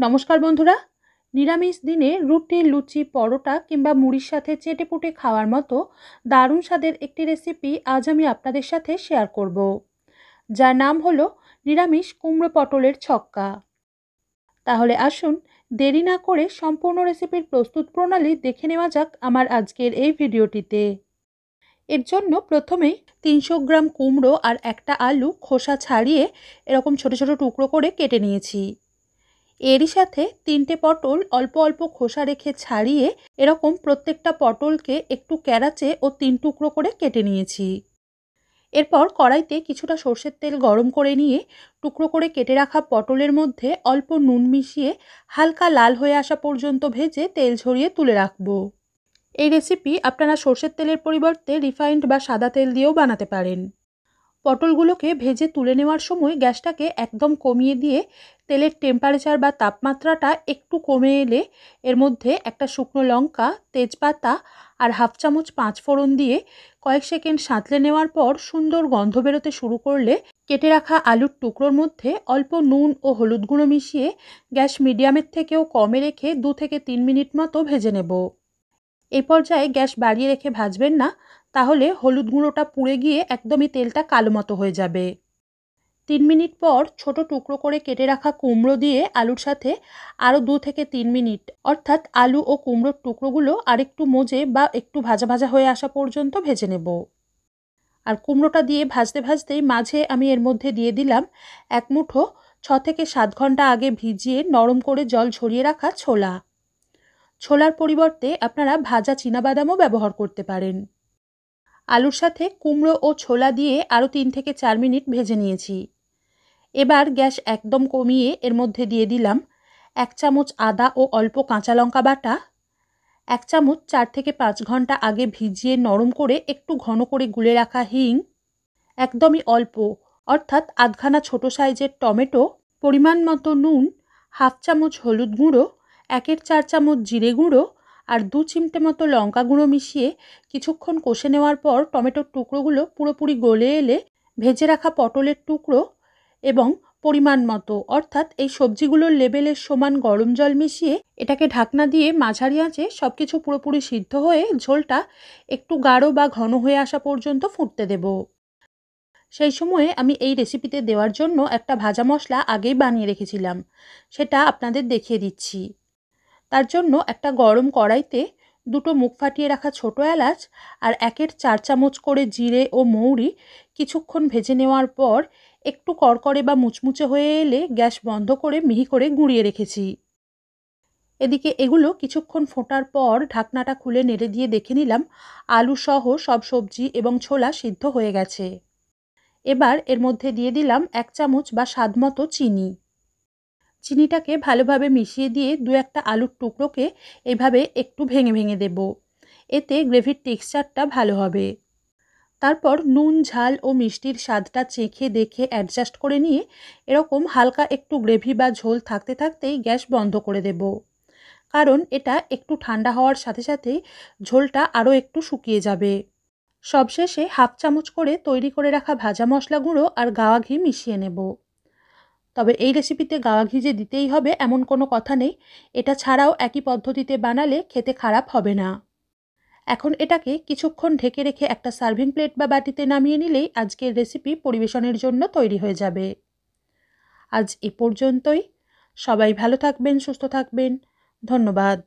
নমস্কার বন্ধুরা, নিরামিষ দিনে রুটি, লুচি, পরোটা কিংবা মুড়ির সাথে চেটেপুটে খাওয়ার মতো দারুণ স্বাদের একটি রেসিপি আজ আমি আপনাদের সাথে শেয়ার করব, যার নাম হলো নিরামিষ কুমড়ো পটলের ছক্কা। তাহলে আসুন দেরি না করে সম্পূর্ণ রেসিপির প্রস্তুত প্রণালী দেখে নেওয়া যাক আমার আজকের এই ভিডিওটিতে। এর জন্য প্রথমেই 300 গ্রাম কুমড়ো আর একটা আলু খোসা ছাড়িয়ে এরকম ছোট ছোট টুকরো করে কেটে নিয়েছি। এরই সাথে 3টে পটল অল্প অল্প খোসা রেখে ছাড়িয়ে এরকম প্রত্যেকটা পটলকে একটু ক্যারাচে ও 3 টুকরো করে কেটে নিয়েছি। এরপর কড়াইতে কিছুটা সর্ষের তেল গরম করে নিয়ে টুকরো করে কেটে রাখা পটলের মধ্যে অল্প নুন মিশিয়ে হালকা লাল হয়ে আসা পর্যন্ত ভেজে তেল ঝরিয়ে তুলে রাখবো। এই রেসিপি আপনারা সর্ষের তেলের পরিবর্তে রিফাইন্ড বা সাদা তেল দিয়েও বানাতে পারেন। পটলগুলোকে ভেজে তুলে নেওয়ার সময় গ্যাসটাকে একদম কমিয়ে দিয়ে তেলের টেম্পারেচার বা তাপমাত্রাটা একটু কমে এলে এর মধ্যে একটা শুকনো লঙ্কা, তেজপাতা আর হাফ চামচ পাঁচফোড়ন দিয়ে কয়েক সেকেন্ড সাঁতলে নেওয়ার পর সুন্দর গন্ধ বেরোতে শুরু করলে কেটে রাখা আলুর টুকরোর মধ্যে অল্প নুন ও হলুদ গুঁড়ো মিশিয়ে গ্যাস মিডিয়ামের থেকেও কমে রেখে 2 থেকে 3 মিনিট মতো ভেজে নেব। এই পর্যায়ে গ্যাস বাড়িয়ে রেখে ভাজবেন না, তাহলে হলুদ গুঁড়োটা পুড়ে গিয়ে একদমই তেলটা কালো মতো হয়ে যাবে। 3 মিনিট পর ছোট টুকরো করে কেটে রাখা কুমড়ো দিয়ে আলুর সাথে আরও 2 থেকে 3 মিনিট, অর্থাৎ আলু ও কুমড়োর টুকরোগুলো আরেকটু মজে বা একটু ভাজা ভাজা হয়ে আসা পর্যন্ত ভেজে নেব। আর কুমড়োটা দিয়ে ভাজতে ভাজতেই মাঝে আমি এর মধ্যে দিয়ে দিলাম 1 মুঠো 6 থেকে 7 ঘন্টা আগে ভিজিয়ে নরম করে জল ঝরিয়ে রাখা ছোলা। ছোলার পরিবর্তে আপনারা ভাজা চীনাবাদামও ব্যবহার করতে পারেন। আলুর সাথে কুমড়ো ও ছোলা দিয়ে আরও 3 থেকে 4 মিনিট ভেজে নিয়েছি। এবার গ্যাস একদম কমিয়ে এর মধ্যে দিয়ে দিলাম 1 চামচ আদা ও অল্প কাঁচা লঙ্কা বাটা, 1 চামচ 4 থেকে 5 ঘন্টা আগে ভিজিয়ে নরম করে একটু ঘন করে গুলে রাখা হিং, একদমই অল্প অর্থাৎ আধখানা ছোট সাইজের টমেটো, পরিমাণ মতো নুন, হাফ চামচ হলুদ গুঁড়ো, 1/4 চামচ জিরে গুঁড়ো আর 2 চিমটে মতো লঙ্কা গুঁড়ো মিশিয়ে কিছুক্ষণ কষে নেওয়ার পর টমেটোর টুকরোগুলো পুরোপুরি গলে এলে ভেজে রাখা পটলের টুকরো এবং পরিমাণ মতো অর্থাৎ এই সবজিগুলোর লেবেলের সমান গরম জল মিশিয়ে এটাকে ঢাকনা দিয়ে মাঝারি আঁচে সব কিছু পুরোপুরি সিদ্ধ হয়ে ঝোলটা একটু গাঢ় বা ঘন হয়ে আসা পর্যন্ত ফুটতে দেব। সেই সময়ে আমি এই রেসিপিতে দেওয়ার জন্য একটা ভাজা মশলা আগেই বানিয়ে রেখেছিলাম, সেটা আপনাদের দেখিয়ে দিচ্ছি। তার জন্য একটা গরম কড়াইতে 2টো মুখ ফাটিয়ে রাখা ছোটো এলাচ আর 1/4 চামচ করে জিরে ও মৌরি কিছুক্ষণ ভেজে নেওয়ার পর একটু কড়কড়ে বা মুচমুচে হয়ে এলে গ্যাস বন্ধ করে মিহি করে গুঁড়িয়ে রেখেছি। এদিকে এগুলো কিছুক্ষণ ফোটার পর ঢাকনাটা খুলে নেড়ে দিয়ে দেখে নিলাম আলু সহ সব সবজি এবং ছোলা সিদ্ধ হয়ে গেছে। এবার এর মধ্যে দিয়ে দিলাম 1 চামচ বা স্বাদমতো চিনি। চিনিটাকে ভালোভাবে মিশিয়ে দিয়ে 2-1টা আলুর টুকরোকে এইভাবে একটু ভেঙে ভেঙে দেব, এতে গ্রেভির টেক্সচারটা ভালো হবে। তারপর নুন, ঝাল ও মিষ্টির স্বাদটা চেখে দেখে অ্যাডজাস্ট করে নিয়ে এরকম হালকা একটু গ্রেভি বা ঝোল থাকতে থাকতেই গ্যাস বন্ধ করে দেব, কারণ এটা একটু ঠান্ডা হওয়ার সাথে সাথেই ঝোলটা আরও একটু শুকিয়ে যাবে। সবশেষে হাফ চামচ করে তৈরি করে রাখা ভাজা মশলা গুঁড়ো আর গাওয়া ঘি মিশিয়ে নেব। তবে এই রেসিপিতে গাওয়া ঘি যে দিতেই হবে এমন কোনো কথা নেই, এটা ছাড়াও একই পদ্ধতিতে বানালে খেতে খারাপ হবে না। এখন এটাকে কিছুক্ষণ ঢেকে রেখে একটা সার্ভিং প্লেট বা বাটিতে নামিয়ে নিলেই আজকের রেসিপি পরিবেশনের জন্য তৈরি হয়ে যাবে। আজ এ পর্যন্তই। সবাই ভালো থাকবেন, সুস্থ থাকবেন। ধন্যবাদ।